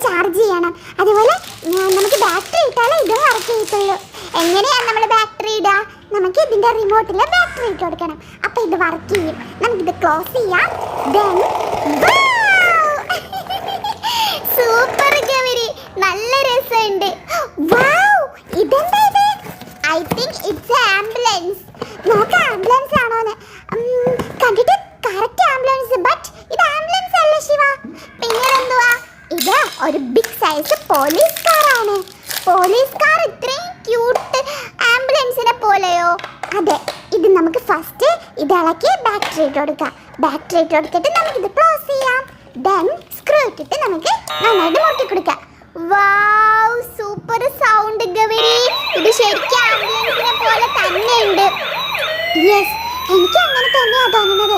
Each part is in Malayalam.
ചാർജ് ചെയ്യണം. അതുപോലെ നമുക്ക് ബാറ്ററി ഇട്ടാലേ ഇത് വർക്ക് ചെയ്യത്തുള്ളൂ. എങ്ങനെയാണ് നമ്മൾ ബാറ്ററി ഇടുക? നമുക്ക് ഇതിന്റെ റിമോട്ടിൽ ബാറ്ററി ഇട്ട് കൊടുക്കണം. അപ്പൊ ഇത് വർക്ക് ചെയ്യും. നമുക്കിത് ക്ലോസ് ചെയ്യാം. സൂപ്പർ ഗൗരി, നല്ല രസമുണ്ട്. ഇതെന്താ ഇത്? I think it's ambulance. നോക്കാം ആംബുലൻസ് ആണോന്ന്. കണ്ടിട്ട് കറക്റ്റ് ആംബുലൻസ്, ബട്ട് ഇത് ആംബുലൻസ് അല്ല ശിവ. പിന്നെ എന്തുവാ ഇത്? ഒരു ബിഗ് സൈസ് പോലീസ് കാറാണ്. പോലീസ് കാർ ഇത്രയും ക്യൂട്ട് ആംബുലൻസിനെ പോലെയോ? അതെ. ഇത് നമുക്ക് ഫസ്റ്റ് ഇത് ഇളക്കി ബാറ്ററി ഇട്ട് കൊടുക്കാം. ബാറ്ററി ഇട്ട് കൊടുത്തിട്ട് നമുക്കിത് ക്ലോസ് ചെയ്യാം. ദെൻ സ്ക്രൂ ഇട്ടിട്ട് നമുക്ക് നന്നായിട്ട് മുട്ടി കൊടുക്കാം. വാവ്, സൂപ്പർ സൗണ്ട് ഗൗരി. ഇത് ശരിക്കും ആംബുലൻസിനെ പോലെ തന്നെ ഉണ്ട്. യെസ്, എനിക്ക് അങ്ങനെ തന്നെയാ തോന്നുന്നത്.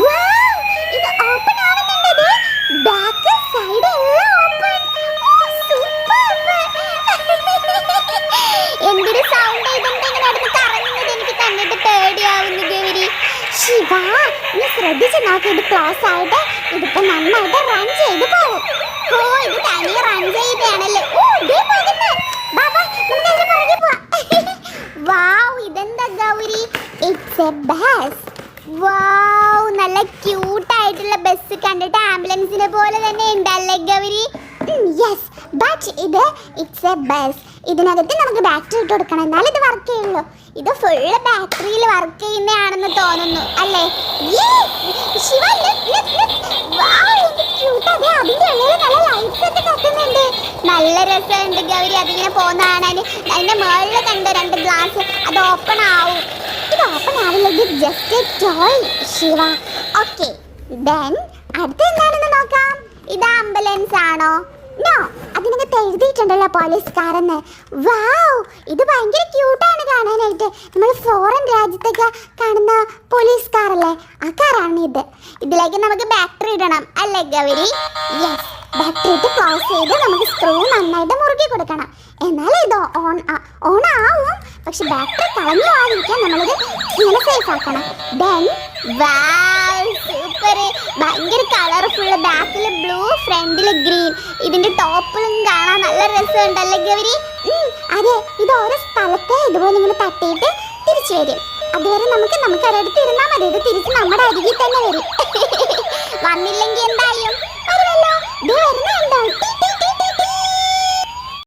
വാവ്, ഇത് ഓപ്പൺ ആവുന്നുണ്ട്. ബാക്ക് സൈഡ് എല്ലാം ഓപ്പൺ. സൂപ്പർ. എന്തൊരു സൗണ്ട് ഇതെന്താ ഇങ്ങനെ അടുത്ത് കറങ്ങുന്നത്? എനിക്ക് കണ്ടിട്ട് പേടിയാവുന്നു ഗൗരി. ശിവ, നീ ശ്രദ്ധിച്ച് നോക്കി. ഇത് ക്ലോസ് ആയിട്ട് ഇതിപ്പോ നന്നായിട്ട് റൺ ചെയ്ത് പോകും. ഓ, ഇത് തനിയെ റൺ ചെയ്താണല്ലേ. ഓ, ദേ പോകുന്നു. ബാബാ, നമുക്ക് അതിന് പുറകെ പോവാം. വാവ്, ഇതെന്താ Gauri? It's a bus. Wow, നല്ല ക്യൂട്ട് ആയിട്ടുള്ള ബസ്. കണ്ടിട്ട് ആംബുലൻസിനെ പോലെ തന്നെ ഉണ്ടല്ലേ ഗൗരി? യെസ്, ബട്ട് ഇത് ഇറ്റ്സ് എ ബസ്. ഇതിനകത്ത് നമുക്ക് ബാറ്ററി ഇട്ട് കൊടുക്കണം, എന്നാലും ഇത് വർക്ക് ചെയ്യുള്ളൂ. ഇത് ഫുള്ള് ബാറ്ററിയിൽ വർക്ക് ചെയ്യുന്നതാണെന്ന് തോന്നുന്നു അല്ലേ? ശിവ, അതിന്റെ ഉള്ളിൽ നല്ല ലൈറ്റ്സ് ഒക്കെ കത്തുന്നുണ്ട്. നല്ല രസമുണ്ട് ഗൗരി അതിങ്ങനെ പോകുന്ന കാണാൻ. അതിന്റെ മുകളിൽ കണ്ട 2 ഗ്ലാസ്, അത് ഓപ്പൺ ആവും. ഇത് ഓപ്പൺ ആവില്ല, ഇത് just toy Shiva. Okay, then അടുത്ത എന്താണെന്ന് നോക്കാം. ഇത് ആംബുലൻസ് ആണോ? നോ, അതിനകത്ത് എഴുതിയിട്ടുണ്ടല്ലോ പോലീസ് കാറെന്ന്. വാവ്, ഇത് ഭയങ്കര ക്യൂട്ടാണ് കാണാനായിട്ട്. നമ്മൾ ഫോറിൻ രാജ്യത്തൊക്കെ കാണുന്ന പോലീസ് കാറല്ലേ, ആ കാറാണ് ഇത്. ഇതിലേക്ക് നമുക്ക് ബാറ്ററി ഇടണം അല്ലേ ഗൗരി? യെസ്, ബാറ്ററി ഇട്ട് ക്ലോസ് ചെയ്ത് നമുക്ക് സ്ക്രൂ നന്നായിട്ട് മുറുകി കൊടുക്കണം. എന്നാലും ഇത് ഓൺ ആവും. പക്ഷെ ബാറ്ററി കളഞ്ഞു പോകാതിരിക്കാൻ നമ്മളിത് ഇങ്ങനെ സേഫ് ആക്കണം. ദെൻ വാവ്, സൂപ്പർ. ഭയങ്കര കളർഫുൾ. ബാക്കിൽ ബ്ലൂ, ഫ്രണ്ടിൽ ഗ്രീൻ. ഇതിന്റെ ടോപ്പിലും കാണാൻ നല്ല രസമുണ്ടല്ലേ ഗൗരി? അതെ, ഇത് ഓരോ സ്ഥലത്തെ ഇതുപോലെ ഇങ്ങനെ തട്ടിയിട്ട് തിരിച്ചു വരും. അതുവരെ നമുക്ക് ഒരിടത്ത് ഇരുന്നാൽ മതി. ഇത് തിരിച്ച് നമ്മുടെ അരികിൽ തന്നെ വരും. വന്നില്ലെങ്കിൽ എന്തായും